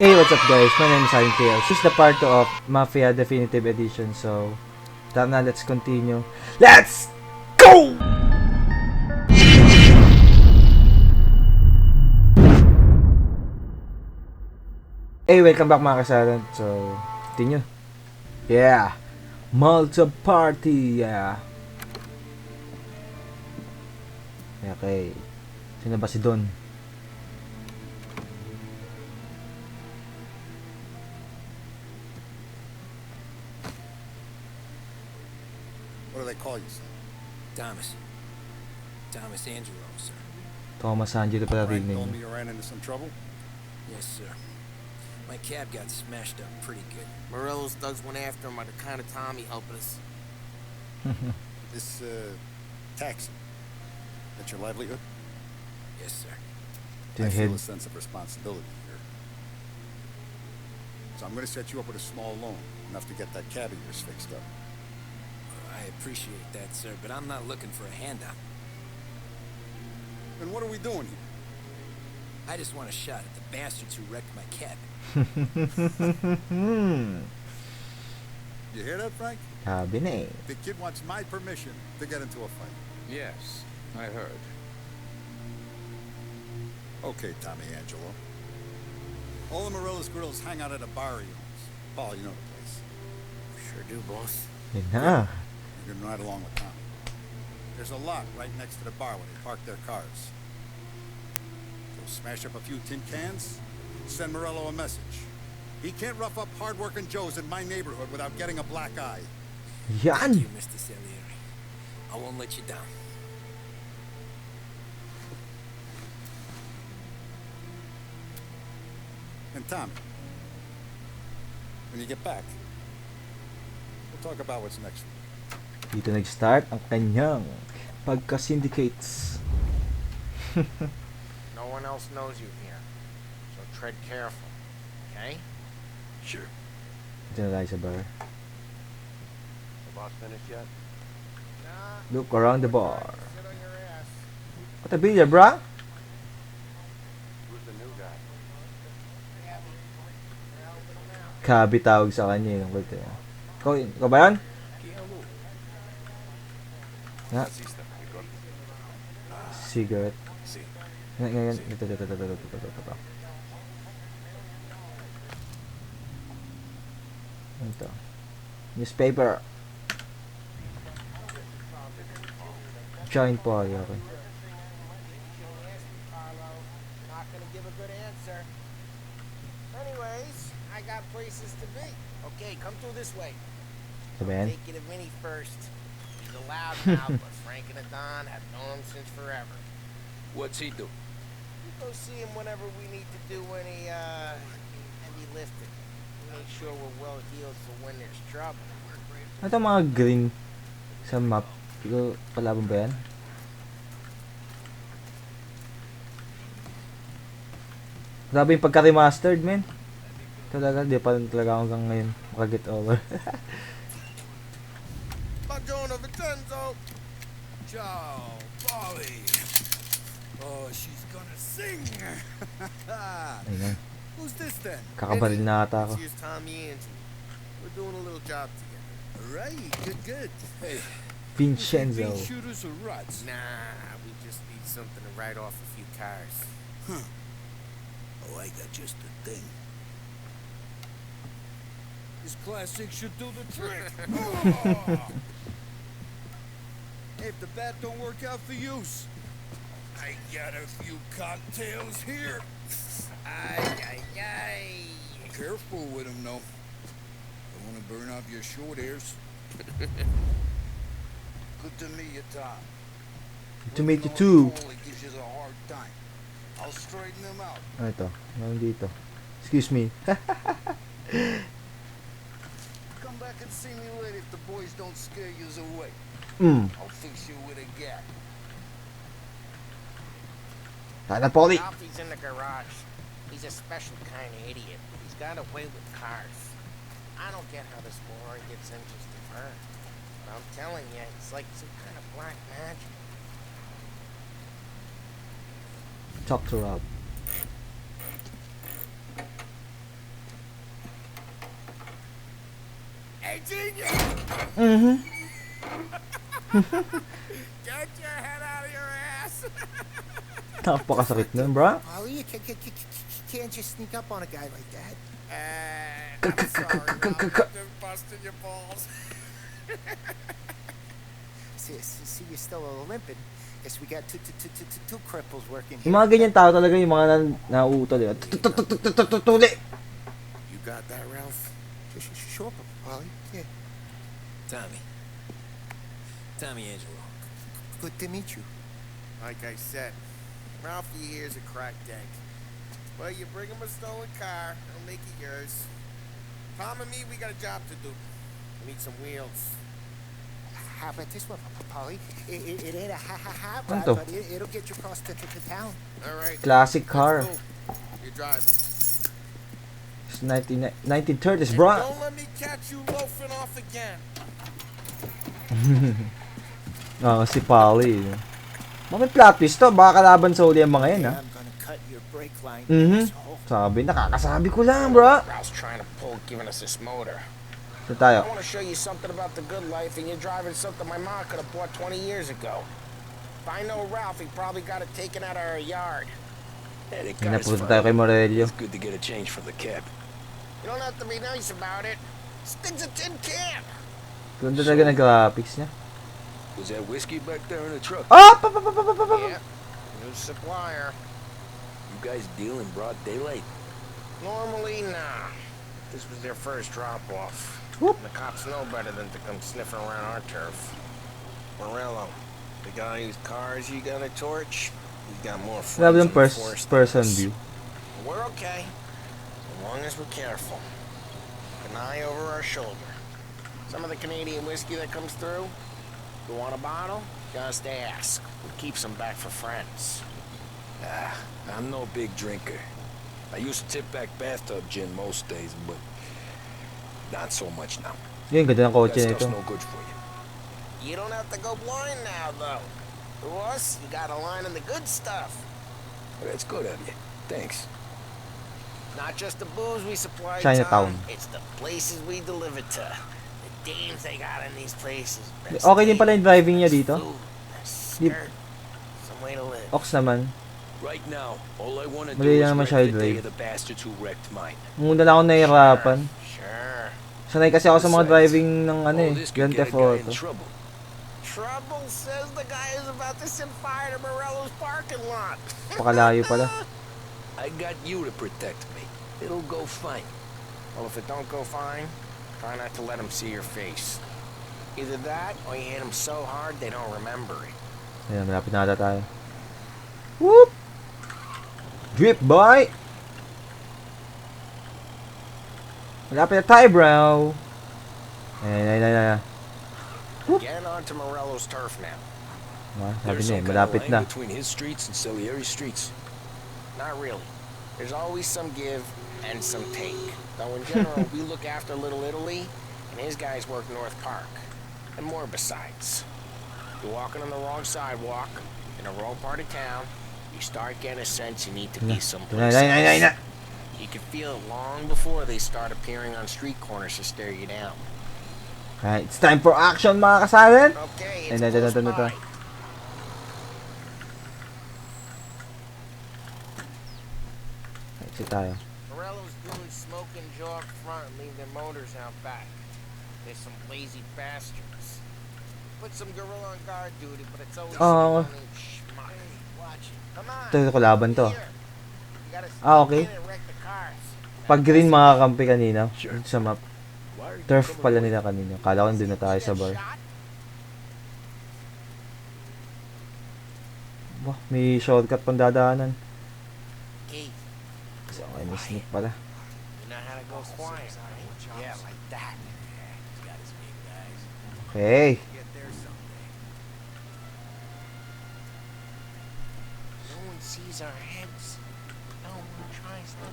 Hey, what's up guys? My name is Silent Tales. This is the part 2 of Mafia Definitive Edition. So, tara na, let's continue. Let's go! Hey, welcome back mga kasalan. So, continue. Yeah! Malta Party! Yeah! Okay. Sino ba si Don? What do they call you, son? Thomas Angelo, sir. Thomas Angelo pala rin Frank told name. me you ran into some trouble? Yes, sir. My cab got smashed up pretty good. Morello's thugs went after him by the kind of Tommy helping us. This, taxi. That's your livelihood? Yes, sir. I feel a sense of responsibility here. So I'm gonna set you up with a small loan, enough to get that cab of yours fixed up. I appreciate that, sir, but I'm not looking for a handout. Then what are we doing here? I just want a shot at the bastards who wrecked my cab. You hear that, Frank? Sabi na eh. The kid wants my permission to get into a fight. Yes, I heard. Okay, Tommy Angelo. All the Morello's girls hang out at a bar he owns. Paul, you know the place. Sure do, boss. Yun na. You can ride along with Tommy. There's a lot right next to the bar where they park their cars. So smash up a few tin cans, send Morello a message. He can't rough up hard-working Joes in my neighborhood without getting a black eye. Thank Yan! you, Mr. Salieri. I won't let you down. And Tommy, when you get back, we'll talk about what's next. Dito nag-start ang kanyang pagka-syndicates. No one else knows you here, so tread careful, okay? Sure. Dito na tayo sa bar. The boss finished yet? Nah, Look around the bar. sit on your ass. What a billiard, bra? Who's the new guy? Kabi tawag sa kanya yung kulte. Ikaw ba yan? Nga, cigarette. Ngayon, ito. Ito. Newspaper. Giant party, okay. Not gonna give a good answer. Anyways, I got places to be. Okay, come through this way. Ito ba yan? Take you to Vinny first. He's a loudmouth, but Frank and Adon have known him since forever. What's he do? We go see him whenever we need to do any, heavy lifting. Make sure we're well healed for when there's trouble. Ito mga green sa map. Ito, palaban ba yan? Grabe yung pagka-remastered, men. Talaga, di pa talaga ako hanggang ngayon makaget over. Buongiorno, Vincenzo! Ciao, Polly. Oh, she's gonna sing. Ayun. Who's this then? Kakabaril na ata ako. This here's Tommy Angelo. We're doing a little job together. All right, good. Hey, Vincenzo. shooters or ruts? Nah, we just need something to write off a few cars. Huh. Oh, I got just the thing. This classic should do the trick. If the bat don't work out for use, I got a few cocktails here. Ay. Careful with them, though. Don't want to burn off your short hairs. Good to meet you, Tom. To meet you too. Paulie gives you a hard time. I'll straighten them out. Ano ito? Ano dito? Excuse me. Come back and see me later if the boys don't scare you away. I'll fix you with a gap. Tana, Polly! Alfie's in the garage. He's a special kind of idiot. He's got a way with cars. I don't get how this moron gets interested in her. But I'm telling you, it's like some kind of black magic. Talk to Rob. Hey, genius! Mhm. Get your head out of your ass! Napakasakit nun, bro. Polly, you can't just sneak up on a guy like that. I'm sorry, Ralph. I'm just busting your balls. See, you're still limping. Guess we got two cripples working Yung here. mga ganyan tao talaga, yung mga nauutol yun. Tuli! You got that, Ralph? Sure, Polly. Yeah. Tommy Angelo. Good to meet you. Like I said, Ralphie here's a cracked egg. Well, you bring him a stolen car, he'll make it yours. Tom and me, we got a job to do. We need some wheels. How about this one, Polly? It ain't a hot Ano rod, to? but it'll get you across to town. All right. Classic car. Let's go. You're driving. It's 1930s, And bro. don't let me catch you loafing off again. Si Polly. Bakit plot twist to? Baka kalaban sa uli ang mga yan, ha? I'm gonna cut your brake line. Mhm. asshole. Sabi, nakakasabi ko lang, bro. Ralph's trying to pull, giving us this motor. Ito tayo. I want to show you something about the good life, and you're driving something my mom could have bought 20 years ago. If I know Ralph, he probably got it taken out of our yard. Hey, the Yan, car's napunta tayo kay fine. Morelio. It's good to get a change from the cab. You don't have to be nice about it. This thing's a tin can. Ganda talaga ng graphics niya. Was that whiskey back there in the truck? Oh! Yeah, new supplier. You guys deal in broad daylight? Normally, nah. This was their first drop-off. Whoop. The cops know better than to come sniffing around our turf. Morello, the guy whose cars you got a torch, he's got more friends Grabe in ng the force than person us. view. We're okay, as long as we're careful. Keep an eye over our shoulder. Some of the Canadian whiskey that comes through, you want a bottle? Just ask. We keep some back for friends. I'm no big drinker. I used to tip back bathtub gin most days, but not so much now. Yun, ganda ng That kotse na stuff's ito. no good for you. You don't have to go blind now, though. To us, you got a line on the good stuff. Well, that's good of you. Thanks. Not just the booze we supply, Chinatown. Tom. It's the places we deliver to. The dames they got in these places. Best Okay din pala yung driving niya dames, dito. food, a skirt, some way to live. Ox naman. Right now, all I want to do Mali is lang naman wreck siya the day i-drive. of the bastards who wrecked mine. Muna lang ako nahihirapan. Sure. Sanay kasi ako sa mga Besides, driving ng ano all eh. this Grand could get Theft a guy in Auto. trouble. Trouble says the guy is about to set fire to Morello's parking lot. Pakalayo pala. I got you to protect me. It'll go fine. Well, if it don't go fine, try not to let them see your face. Either that, or you hit them so hard they don't remember it. Ayan, malapit na ata tayo. Whoop! Drip boy! Malapit na tayo, bro! Ayan. Get onto Morello's turf now. Sabi There's niya, some kind of malapit line na. between his streets and Salieri streets. Not really. There's always some give and some take. Though in general, we look after Little Italy, and his guys work North Park. And more besides. You're walking on the wrong sidewalk, in the wrong part of town, you start getting a sense you need to be someplace else. You can feel it long before they start appearing on street corners to stare you down. Alright, it's time for action, mga kasalan! Okay, Ay, it's close ito. by. Exit tayo. Morello's dudes smoke and jaw up front and leave their motors out back. There's some lazy bastards. Put some gorilla on guard duty, but it's always Oh. some named schmuck. Hey, watch it. Come on. Ito kalaban to. Here. You gotta Okay. sneak in and wreck the cars. Pag green mga kampi kanina, Sure. dito sa map. Why are you Turf coming pala away? nila kanina. Kala ko nandun na tayo sa bar. Shot? Wah, may shortcut pang dadaanan. Keith, So, okay, may sneak pala. you know how to go quiet, right? Yeah, like that. He's got his big guys. Okay. Get there someday. No one sees our heads. No one tries to.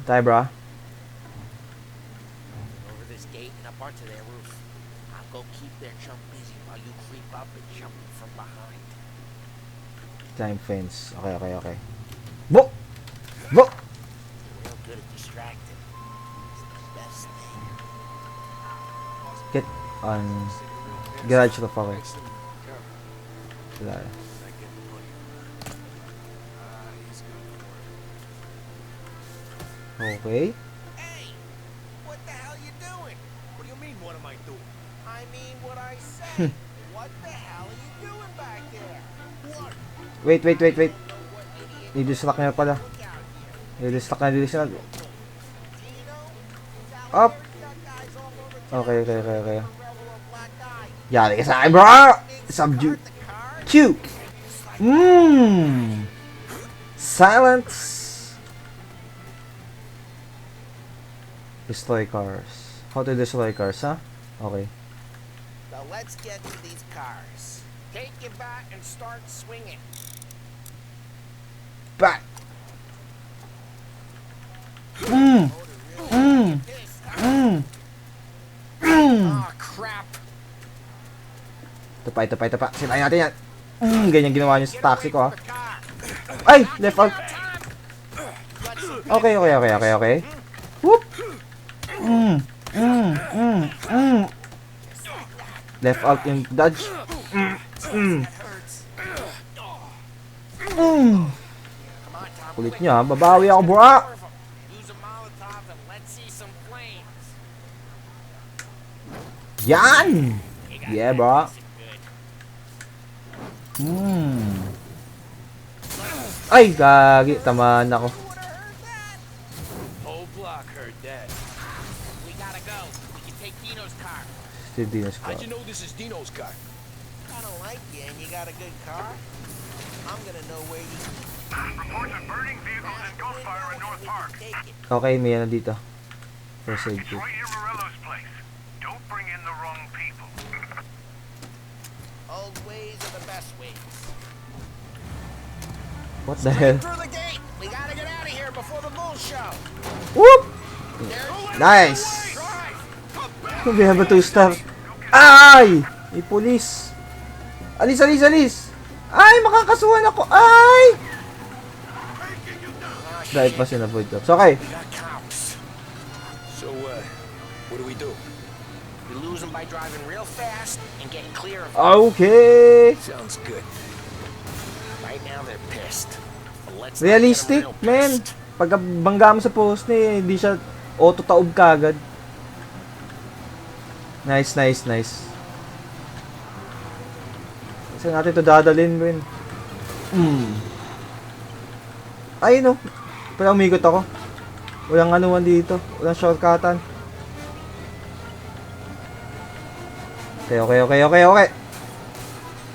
Tayo, bro. Over this gate and up onto their roof. I'll go keep their chump busy while you creep up and jump from behind. Time fence. Okay. Bo! Real good at distracting. on garage roof. Okay. Wala. Okay. Hey, what the hell you doing? What do you mean, what am I doing? I mean what I say. What the hell are you doing back there? What? Wait. What idiot Didistract niya pala. look out here? Didistract na. Dino? Up. Got guys all over Okay. rebel or black guy. Yari ka sa akin, bro! Subdue. The card? Q. Silence. Destroy cars. How to destroy cars, huh? Okay. Now let's get to these cars. Take your bat and start swinging. Back. Oh crap. Ito pa. Sinayin natin yan. Ganyan ginawa niyo sa taxi ko, ha? The car. Ay! Left out. Okay. Whoop! Left out yung dodge. Come on, Tom. Kulit niya, ha? Babawi ako, bro! Use a Molotov and let's see some flames. Yan! Yeah, bro. Good. Ay, gagi. Tamaan ako. Who would have heard that? Whole block heard that. We gotta go. We can take Dino's car. Si Dinos ko. How'd you know this is Dino's car? I don't like you and you got a good car. I'm gonna know where you Reports of burning vehicles and gunfire in North Park. take it. Okay, may ano dito. First aid kit. Right near Morello's place. Don't bring in the wrong people. Old ways are the best ways. What the hell? Through the gate. We gotta get out of here before the bull show. Whoop! There's Nice! drive. We have a 2-star. Ay! May police. Alis! Ay, makakasuhan ako. Ay! Dahil pa sinavoid ko. So, okay. We got cops. So, what do we do? We lose them by driving real fast and getting clear of them. Okay. Sounds good. Right now they're pissed. But let's not get 'em Realistic, real man. pissed. Pag bangga mo sa post ni, hindi siya auto taob kagad. Nice. Saan natin ito dadalhin, Win? Ay, no. Pala umikot ako. Walang anuman dito. Walang shortcutan. Okay.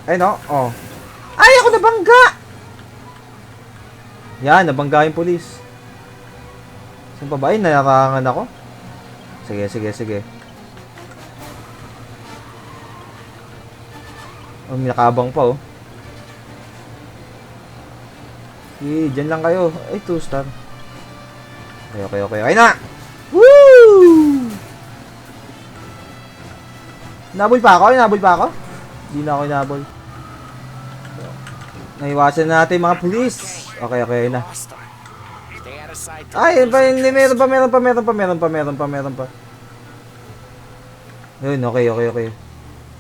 Ay, no. Oh. Ay, ako nabangga! Yan, nabangga yung polis. Saan pa ba? Ay, nanarangan ako. Sige. Oh, may nakabang pa, oh. Dyan lang kayo. Ay, 2-star. Okay. Ay na! Woo! Nabol pa ako? Hindi na ako inabol. Naiwasan natin mga pulis. Okay na. Stay out of sight. Ay, meron pa. Yun, okay.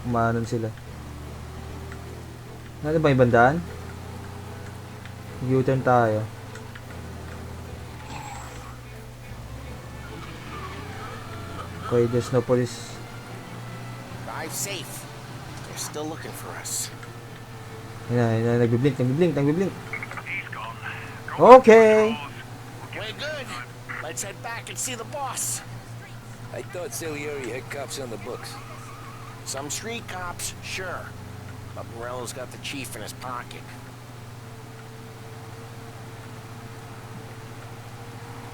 Umanon sila. Ano ba yung bandaan? U-turn tayo. Okay, there's no police. Drive safe. They're still looking for us. Yan, nagbiblink. He's gone. Okay. We're good. Let's head back and see the boss. I thought Salieri had cops on the books. Some street cops, sure. But Morello's got the chief in his pocket.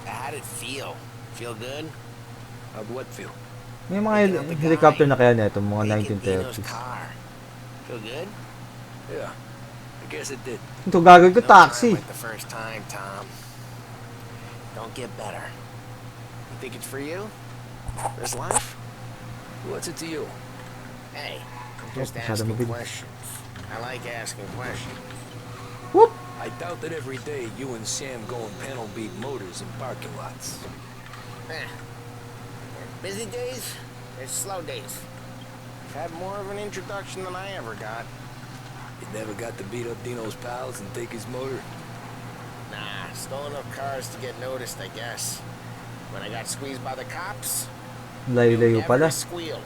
How'd it feel? Feel good? How'd what feel? May mga helicopter na kaya nito, mga Taking Dino's 1930s. car. Feel good? Yeah, I guess it did. Ito gagawin ko No time taxi. like the first time, Tom. Don't get better. You think it's for you? This life? What's it to you? Hey, I'm Oh, just masyado asking mabilis. questions. I like asking questions. Whoop! I doubt that every day you and Sam go and panel beat motors in parking lots. There's busy days, there's slow days. Had more of an introduction than I ever got. You never got to beat up Dino's pals and take his motor? Nah, stole enough cars to get noticed, I guess. When I got squeezed by the cops, Layo-layo never pala. a squeal.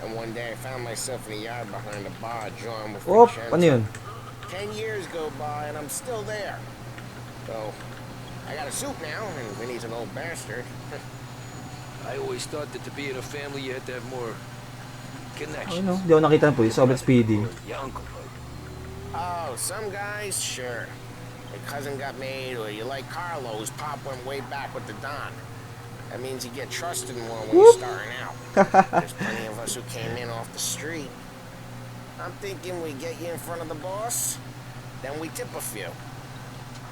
And one day I found myself in the yard behind a bar, John with Oh, Vincenzo. ano yun? 10 years go by and I'm still there. So, I got a suit now, and Vinny's an old bastard. I always thought that to be in a family you had to have more connections. Ano? Di ako nakita ng police. Sobrang speedy. Your uncle, like. Oh, some guys, sure. Your cousin got made, or you like Carlos, Pop went way back with the Don. That means you get trusted more when you're starting out. There's plenty of us who came in off the street. I'm thinking we get you in front of the boss, then we tip a few.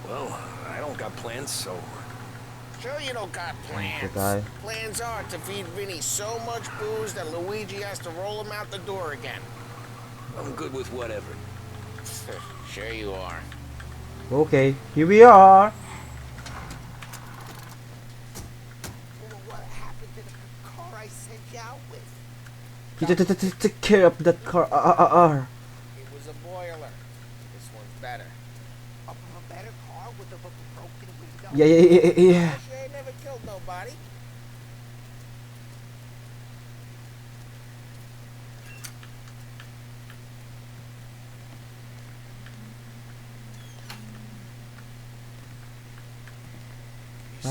Well, I don't got plans, so... Sure you don't got plans. Okay. Plans are to feed Vinny so much booze that Luigi has to roll him out the door again. I'm good with whatever. Sure you are. Okay, here we are. What happened to the car I sent you out with? You take care of that car. It was a boiler. This one's better. A better car with a broken window? Yeah. She ain't never killed nobody.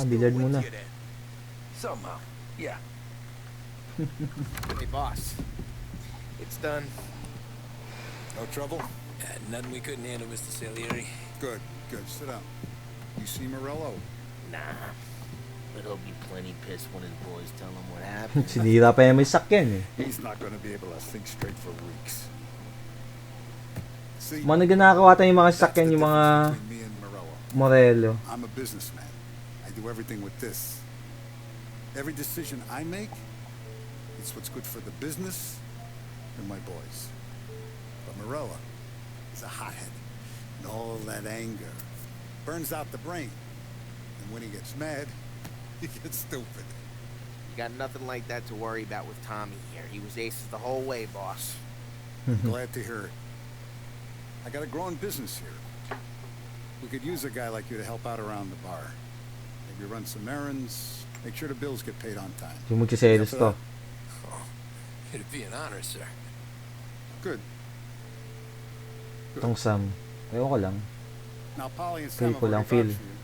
Billiard muna. Somehow, yeah. Hey, boss. It's done. No trouble? Nothing we couldn't handle, Mr. Salieri. Good, good. Sit down. You see Morello? Nah. But he'll be plenty pissed when his boys tell him what happened. Sinira pa yung may sakyan eh. He's not going to be able to think straight for weeks. See, Mga nagnanakaw ata yung mga that's the sakyan, yung mga difference between me and Morello. Morello. I'm a businessman. I do everything with this. Every decision I make, it's what's good for the business and my boys. But Morella is a hothead. And all that anger burns out the brain. And when he gets mad, he gets stupid. You got nothing like that to worry about with Tommy here. He was aces the whole way, boss. Glad to hear it. I got a growing business here. We could use a guy like you to help out around the bar. Maybe run some errands, make sure the bills get paid on time. Yung magsiselos to. Oh, it'd be an honor, sir. Good. Itong Sam. Ewan ko lang. Now, Polly and Feel Sam ko have lang, already feel. vouched for you.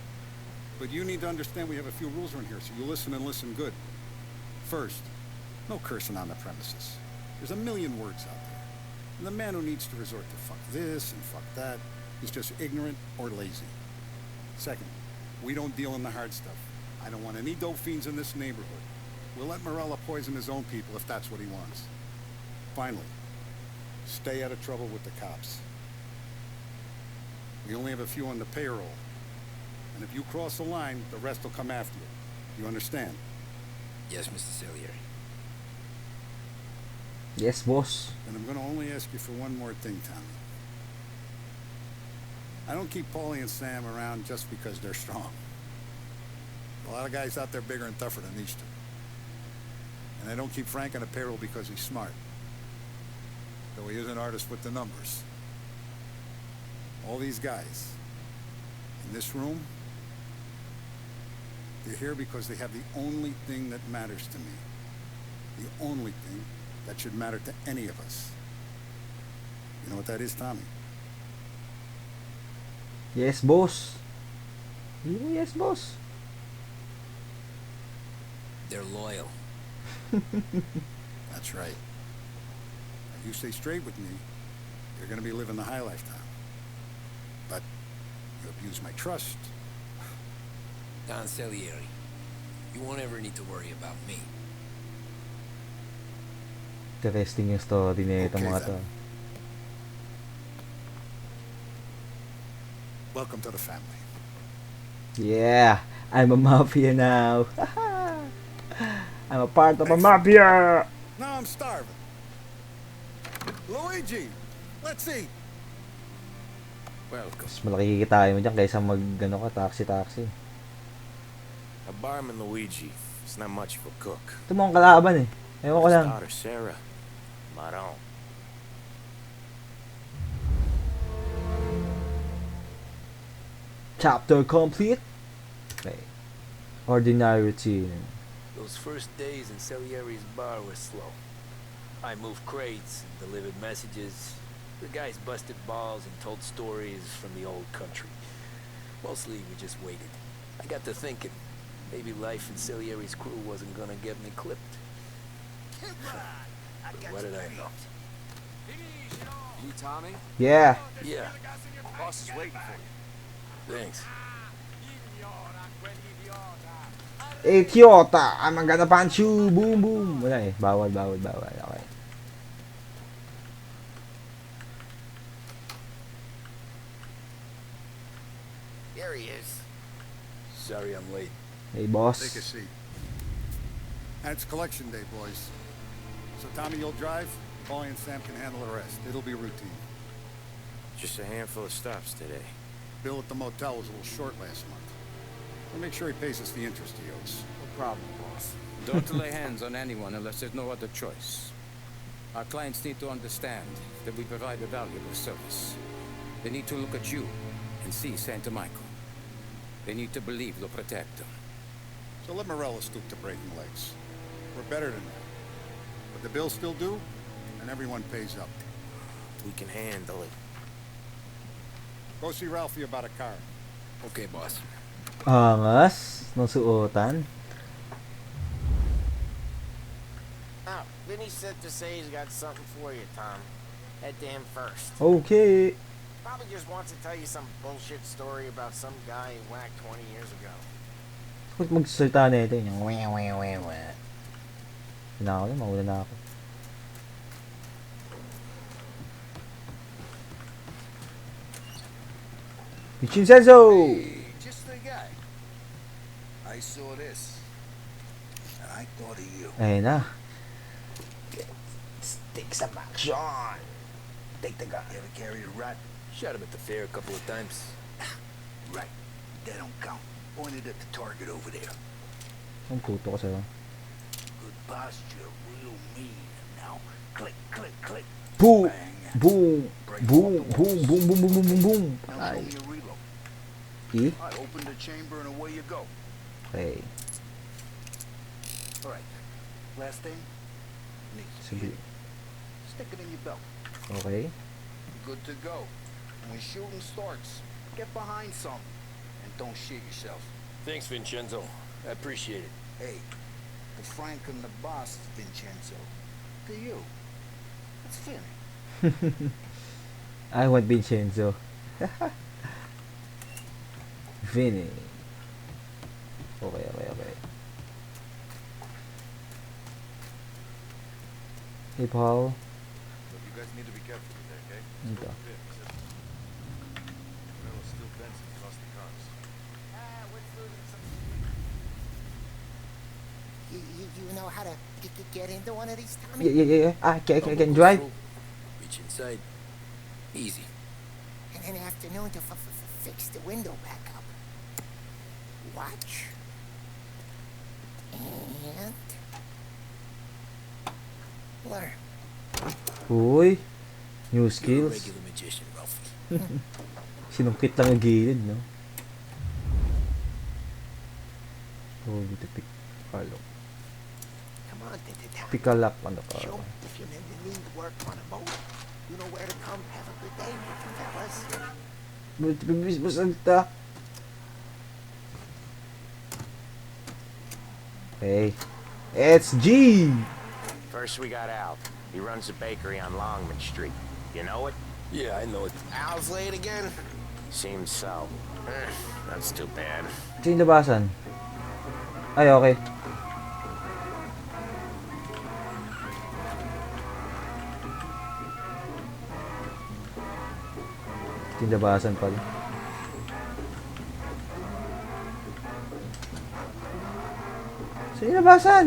But you need to understand we have a few rules around here, so you listen and listen good. First, no cursing on the premises. There's a million words out there. And the man who needs to resort to fuck this and fuck that is just ignorant or lazy. Second, we don't deal in the hard stuff. I don't want any dope fiends in this neighborhood. We'll let Morella poison his own people if that's what he wants. Finally, stay out of trouble with the cops. We only have a few on the payroll. And if you cross the line, the rest will come after you. You understand? Yes, Mr. Salieri. Yes, boss. And I'm going to only ask you for one more thing, Tommy. I don't keep Paulie and Sam around just because they're strong. A lot of guys out there bigger and tougher than these two. And I don't keep Frank on the payroll because he's smart. Though he is an artist with the numbers. All these guys in this room, they're here because they have the only thing that matters to me. The only thing that should matter to any of us. You know what that is, Tommy? Yes, boss. Yes, boss. They're loyal. That's right. If you stay straight with me, you're going to be living the high lifetime. But you abuse my trust. Don Salieri, you won't ever need to worry about me. Interesting yung story na itong Okay, mga to. then. Welcome to the family. Yeah, I'm a mafia now. I'm a part of a mafia. Now I'm starving. Luigi, let's eat. Welcome. Mas malaki kikitain mo dyan kaysa mag taxi. A barman, Luigi. He's not much of a cook. Ito mo ang kalaban eh. Ewan ko His lang. daughter, Sarah. Maron. Chapter complete. Okay. Ordinary routine. Those first days in Salieri's bar were slow. I moved crates and delivered messages. The guys busted balls and told stories from the old country. Mostly we just waited. I got to thinking, maybe life in Salieri's crew wasn't gonna get me clipped. But what did I know? You Tommy? Yeah. Yeah, Boss is waiting for you. thanks. Eh, Kyota, I'm gonna punch you. Boom, boom. Wala eh. Bawal. Okay. Here he is. Sorry I'm late. Hey, boss. Take a seat. And it's collection day, boys. So Tommy, you'll drive. Paulie and Sam can handle the rest. It'll be routine. Just a handful of stops today. Bill at the motel was a little short last month. We'll make sure he pays us the interest he owes. No problem, boss. Don't lay hands on anyone unless there's no other choice. Our clients need to understand that we provide a valuable service. They need to look at you and see Santa Michael. They need to believe you'll protect them. So let Morello stoop to breaking legs. We're better than that. But the bill's still due, and everyone pays up. We can handle it. Go see Ralphie about a car. Okay, boss. Angas ng suotan. Oh, Vinny said to say he's got something for you, Tom. Head to him first. Okay. Probably just wants to tell you some bullshit story about some guy he whacked 20 years ago. Kung magsasalita na ito, yung weh. Mauna na ako. Vincenzo! Hey, just the guy. I saw this, and I thought of you. Ayun na. Take some action. Take the gun. You ever carried a rat? Shot him at the fair a couple of times. Right. That don't count. Pointed at the target over there. Ang tuto ko sa'yo. Good posture, real mean. Now, click, click, click. Boom! Bang. Boom! Break Boom! off the Boom! walls. Boom! Boom! Boom! Boom! Boom! Boom! Now show Ay. me a reload. E? I open the chamber and away you go. Okay. All right. Last thing. Needs to Sige. be stick it in your belt. Okay. Good to go. When shooting starts, get behind some and don't shit yourself. Thanks, Vincenzo. I appreciate it. Hey, the Frank and the boss, Vincenzo. To you. It's Vinny. I want Vincenzo. Vinny. Okay. Hey, Paul. Look, you guys need to be careful with that, okay? Ito. Morello's still bent since he lost the cars. You know how to get into one of these, Tommy? Yeah. I can Go drive. through, reach inside. Easy. And then afternoon to fix the window back up. Watch. And... learn. Uy. New You're a skills. regular magician, Ralphie. Sinungkit lang ang gilid, no? Oh, dito pick. Carlo. Come on, Tommy. Pick a lock. Ano ka? Show if you need work on a boat. You know where to come. Have a good day, fellas. Bilis mo salita. Okay. It's G! First we got Al. He runs a bakery on Longman Street. You know it? Yeah, I know it. Al's late again? Seems so. That's too bad. Ito yung labasan. Ay, okay. Ito yung labasan pala. Ito yung labasan!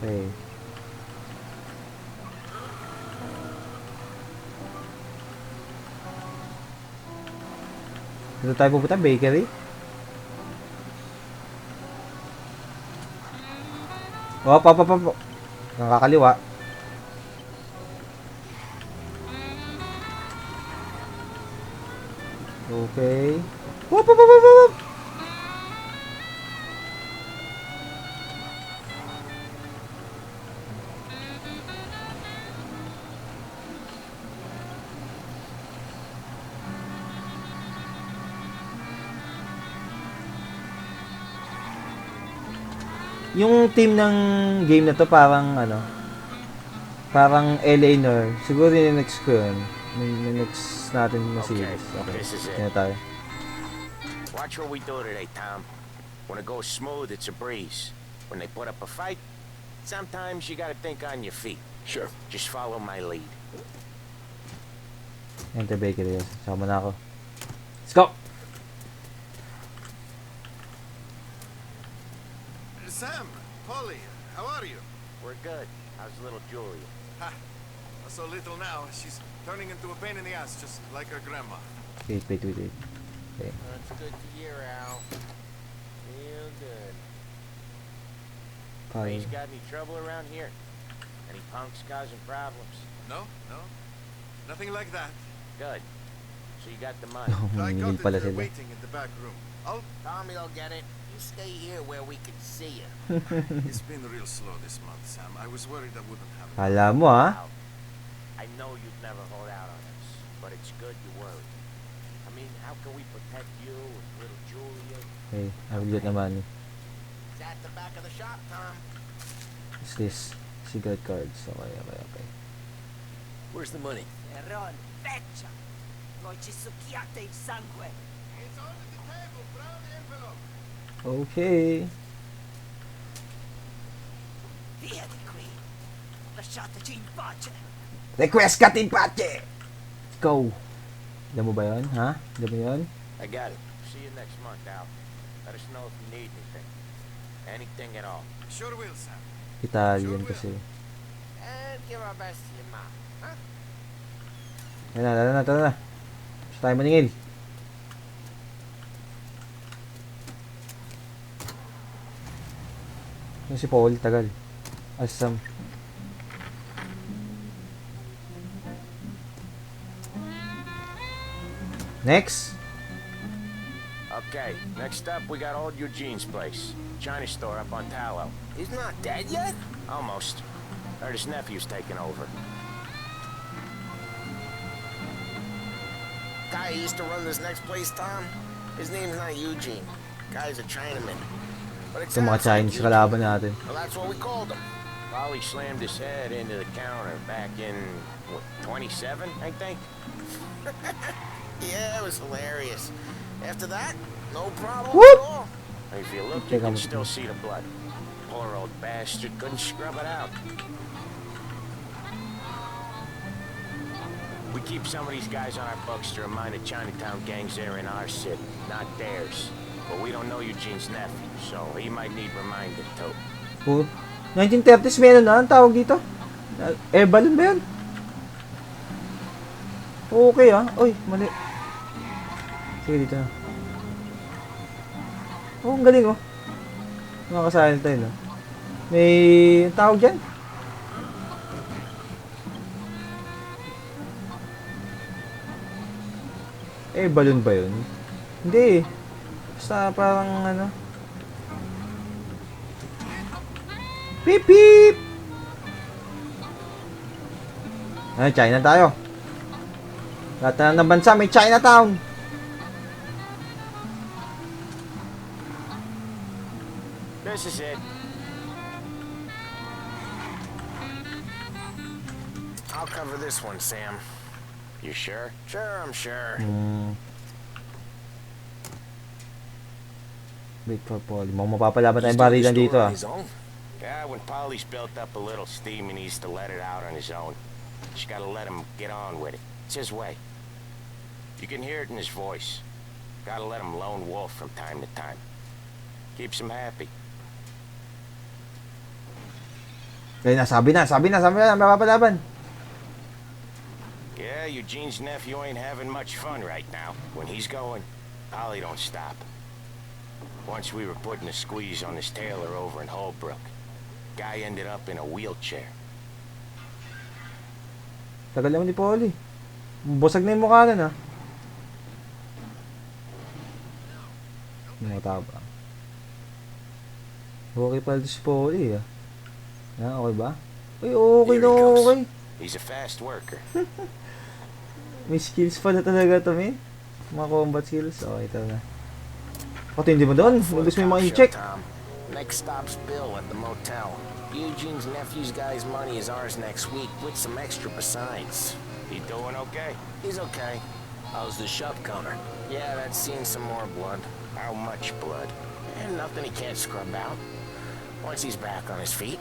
Okay. Dito tayo pupunta, bakery. Op. Nakakaliwa. Okay. Op. Yung team ng game na to parang ano, parang LA Noir. Siguro yung next ko yun. Yung next natin na series. Okay, this is it. kaya tayo. Watch what we do today, Tom. When it goes smooth, it's a breeze. When they put up a fight, sometimes you gotta think on your feet. Sure. Just follow my lead. Enter bakery yun. Sama na ako. Let's go! Sam, Polly, how are you? We're good. How's little Julia? Ha, so little now. She's turning into a pain in the ass, just like her grandma. Wait. Okay. That's good to hear, Al. Real good. Ray's got any trouble around here? Any punks causing problems? No, nothing like that. Good. So you got the money. I Humingil got pala it sila. waiting in the back room. I'll. Tommy'll get it. You stay here where we can see you. It's been real slow this month, Sam. I was worried I wouldn't have it. Kala mo ha? I know you'd never hold out on us, but it's good you worried. I mean, how can we protect you and little Julia? Okay, nabigot naman. It's at the back of the shop, Tom. What's this? Cigarette cards. Okay. Where's the money? Erron, feccia! Voi ci succhiate il sangue! It's under the table. Put out the envelope. Okay. Via di qui! Lasciateci in pace! Request cut in pache! Go! Alam mo ba yun? Ha? Alam mo yun? I got it. See you next month, Al. Let us know if you need anything. Anything at all. Sure will, Sam. Italian kasi. And give our best to your mom. Huh? Tara na. Gusto tayo maningil. Yung si Paul, tagal. Asam. Next. Okay, next up we got old Eugene's place. China store up on Tallow. He's not dead yet? Almost. Heard his nephew's taking over. Guy who used to run this next place, Tom? His name's not Eugene. Guy's a Chinaman. But it Itong mga sounds like Chinese Eugene. kalaban natin. Well, that's what we called him. Polly slammed his head into the counter back in, what, 27, I think? Yeah, it was hilarious. After that, no problem Whoop! at all. If you look, you can still see the blood. Poor old bastard couldn't scrub it out. We keep some of these guys on our books to remind the Chinatown gangs they're in our city, not theirs. But we don't know Eugene's nephew, so he might need reminded too. Oh, 1930s meron na. Ang tawag dito? Air balloon ba yun? Okay ah. Uy, mali. Sige dito na. Oh, ang galing oh. Makakasahin tayo no. May tawag dyan. Air balloon ba yun? Hindi eh. Basta parang ano. Beep beep! Ay, China tayo. Lahat na ng bansa may Chinatown. This is it. I'll cover this one, Sam. You sure? Sure, I'm sure. Wait for Paul. Mapapalaban tayong barilan dito ah. Yeah, when Polly's built up a little steam, he needs to let it out on his own. Just gotta let him get on with it. It's his way. You can hear it in his voice. Gotta let him lone wolf from time to time. Keeps him happy. Kaya sabi na, mapapalaban. Yeah, Eugene's nephew ain't having much fun right now. When he's going, Ollie don't stop. Once we were putting a squeeze on his tailor over in Holbrook. Guy ended up in a wheelchair. Tagal naman ni Polly. Busag na yung mukha nun, ha? Mataba. Okay pala si Polly, ha? Okay ba? Ay, okay na okay. He's a fast worker. May skills pala talaga to, man. Mga combat skills. Okay, ito na. Pati hindi mo doon. Gusto mo yung mga in-check. Next stop's Bill at the motel. Eugene's nephew's guy's money is ours next week, with some extra besides. He doing okay? He's okay. How's the shop counter? Yeah, that's seen some more blood. How much blood? And nothing he can't scrub out. Once he's back on his feet.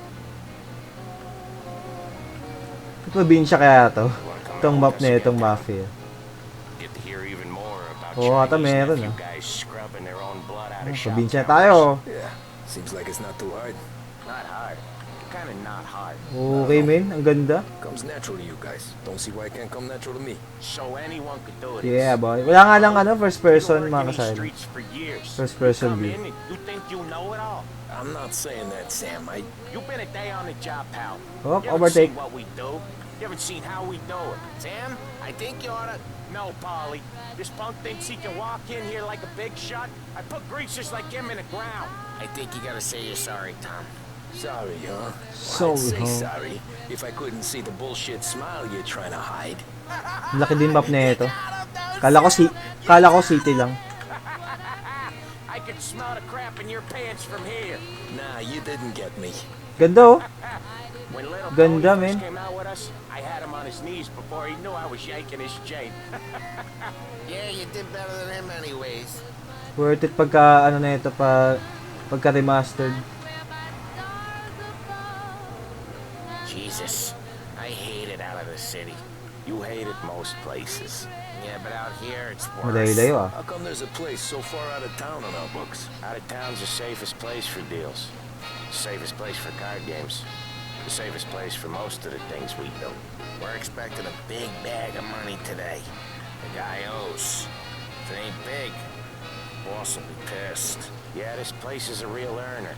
Probinsya kaya to? Itong map na itong Mafia. Get to hear even more about Oo, ata meron, nephew guys scrubbing their own blood out of shop Probinsya counters. tayo. Yeah, seems like it's not too hard. Not hard. Kinda not hard. Okay, men. Ang ganda. Comes natural to you guys. Don't see why it can't come natural to me. So anyone could do it. Yeah, boy. Wala nga lang first person You mga work in these kasali. streets for years. First person Come view. in and you think you know it all. I'm not saying that, Sam. You've been a day on the job, pal. Oh, You haven't overtake. seen what we do. You haven't seen how we do it. Sam, I think you oughta... No, Polly. This punk thinks he can walk in here like a big shot. I put greasers like him in the ground. I think you gotta say you're sorry, Tom. Sorry, huh? So, I'd say huh? sorry if I couldn't see the bullshit smile you're trying to hide. Laki din map na ito. Kala ko city lang. I can smell the crap in your pants from here. Nah, you didn't get me. Ganda, oh. When little Ganda, Tony man. first came out with us, I had him on his knees before he knew I was yanking his chain. Yeah, you did better than him anyways. Worth it pagka na ito pagka remastered. Jesus, I hate it out of the city. You hate it most places. Yeah, but out here it's worse. Malayo-layo, ah. How come there's a place so far out of town on our books? Out of town's the safest place for deals. The safest place for card games. The safest place for most of the things we do. We're expecting a big bag of money today. The guy owes. If it ain't big, boss will be pissed. Yeah, this place is a real earner.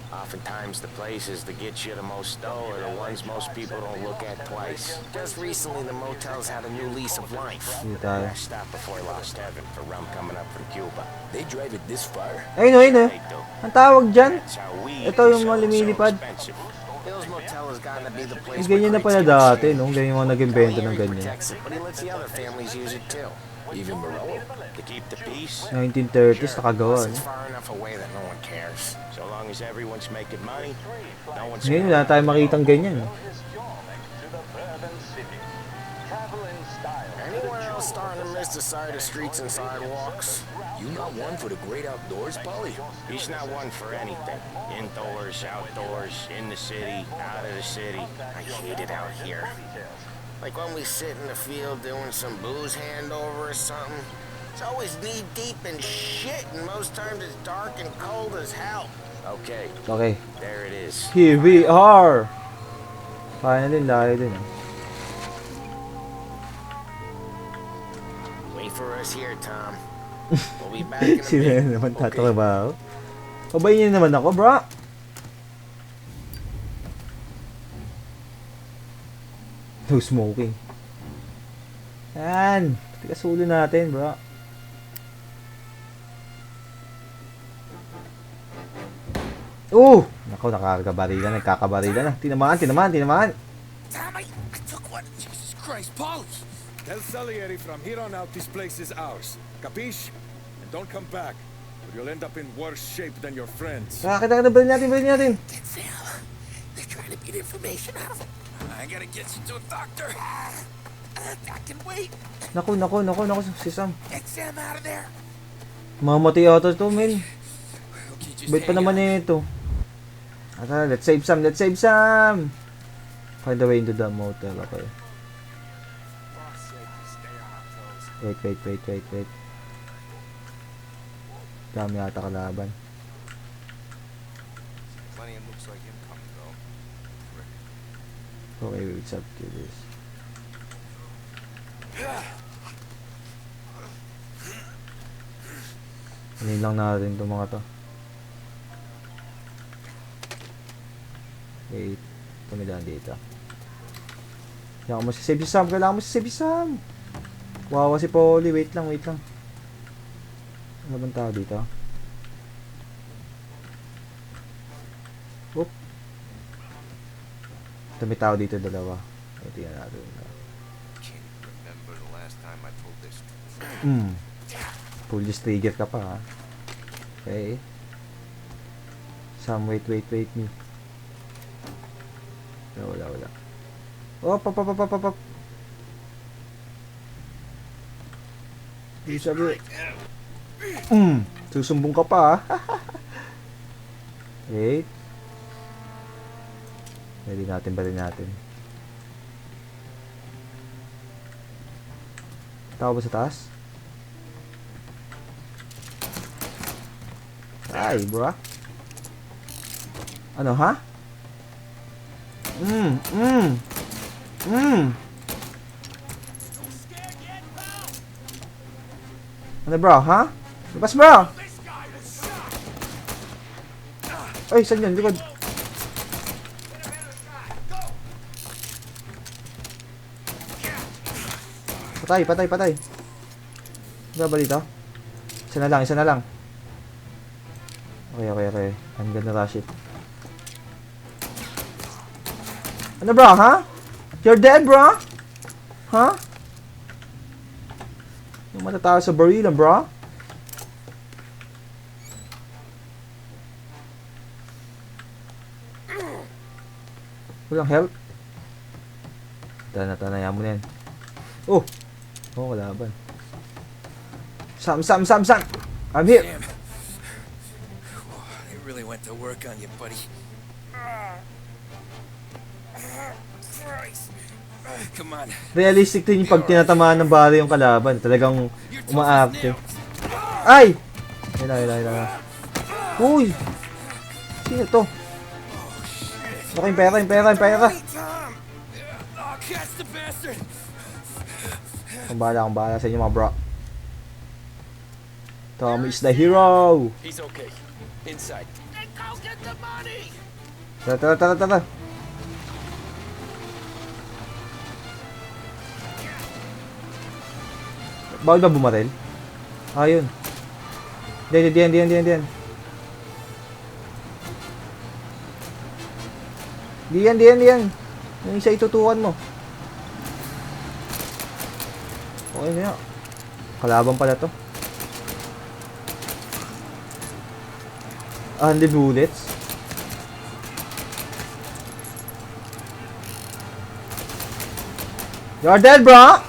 Oftentimes the places that get you the most dough are the ones most people don't look at twice. Just recently, the motel's had a new lease of life. Dito tayo. Last stop before Lost Heaven for rum coming up from Cuba. They drive it this far? Ayun, ayun, eh. They do. Ang tawag dyan. That's how we Ito yung mga sell lumilipad. so expensive. Bill's Motel has gotten to be the place Ganyan na pala dati, no? Ganyan yung mga nag-invento ng He ganyan. protects it, but he lets the other families use it too. Even Morello? To keep the peace, 1930s nakagawa, Plus, it's no? far enough away that no one cares. so long as everyone's making money, no one's Ngayon, wala tayong makitang ganyan, no? Anyone else starting to miss the side of streets and sidewalks? You not one for the great outdoors, Polly? He's not one for anything. Indoors, outdoors, in the city, out of the city. I hate it out here. Like when we sit in the field doing some booze handover or something. It's always knee deep in shit, and most times it's dark and cold as hell. Okay, Okay. there it is. Here we are! Finally, layo din, eh. Wait for us here, Tom. We'll be back in a Sino bit. na naman tatrabaho? Pabayin niyo naman ako, bro! No smoking. Yan! Tigas ulo natin, bro. Nako, nakakabarila na, nagkakabarila na. Tinamaan. Tom, I took one. Jesus Christ, Paul! Tell Salieri from here on out this place is ours. Capiche? And don't come back, or you'll end up in worse shape than your friends. Nakakita na, balin natin. Get Sam. They're trying to beat information out of him. I gotta get you to a doctor. I can wait. Naku, si Sam. Get Sam out of there. Mamatay ata ito, men. Okay, just Bait pa naman ito. Let's save some. Find a way into the motel, okay. Wait. Dami yata kalaban. Plenty of looks like him coming, though. Okay, what's up to this? Hindi lang natin itong mga to. Wait, tumilaan dito. Kailangan mo si save si Sam, kailangan mo si save si Sam. Wawa si Polly, wait lang. Ano bang tao dito? Oop. Ito may tao dito, dalawa. Ito yan natin. Pull this trigger ka pa, ha? Okay. Sam, wait me. Wala. Oh, pop. Hindi sabi. Susumbong ka pa, ha? Wait. Bali natin. Tao ba sa taas? Ay, bro. Ano, ha? Ano, bro, ha? Labas, bro! Ay, saan yun? Likod. Patay. Ano ba dito? Isa na lang. Okay. I'm gonna rush it. Ano, bro, ha? You're dead, bro? Ha? Yung matatawa sa barilan, bro? Walang help? Tanaya mo na yan. Oh, kalaban. Sam! I'm here! Damn. They really went to work on you, buddy. Come on. Realistic din yung pag tinatamaan ng bala yung kalaban. Talagang umaarte. Ay! Ayun. Uy! Sino to? Okay, yung pera. Kung bahala sa inyo, mga bro. Tommy is the hero! He's okay. Inside. And go get the money! Tara. Bawal ba bumaril? Ayun. Diyan. Diyan. Yung isa itutukan mo. Okay na yan. Kalaban pala to. 100 bullets. You're dead, bro.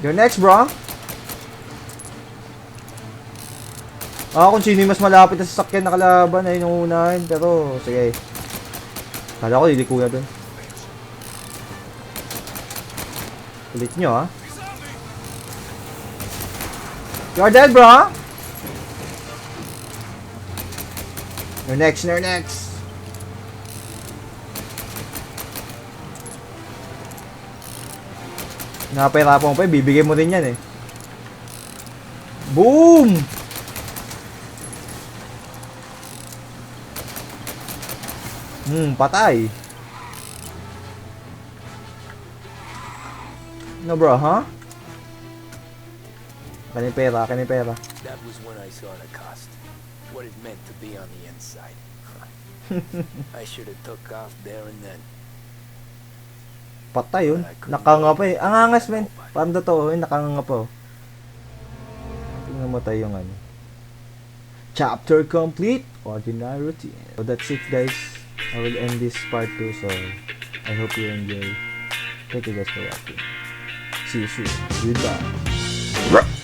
You're next, bro. Kung sino yung mas malapit na sasakyan na kalaban ay inuunahin. Pero, sige. Kala ko, liliko na dun. Ulit nyo, ha? You're dead, bro. You're next. Napahirapan mo pa, bibigay mo rin yan, eh. Boom! Patay. No, bro, ha? Akin yung pera. That was when I saw the cost. What it meant to be on the inside. I should have took off there and then. Patay yun. Nakanga pa eh. Ang angas, men. Parang totoo yun. Nakanga pa. Tingnan mo tayo yung ano. Chapter complete. Ordinary routine. So that's it, guys. I will end this part 2. So I hope you enjoy. Thank you guys for watching. See you soon. Goodbye.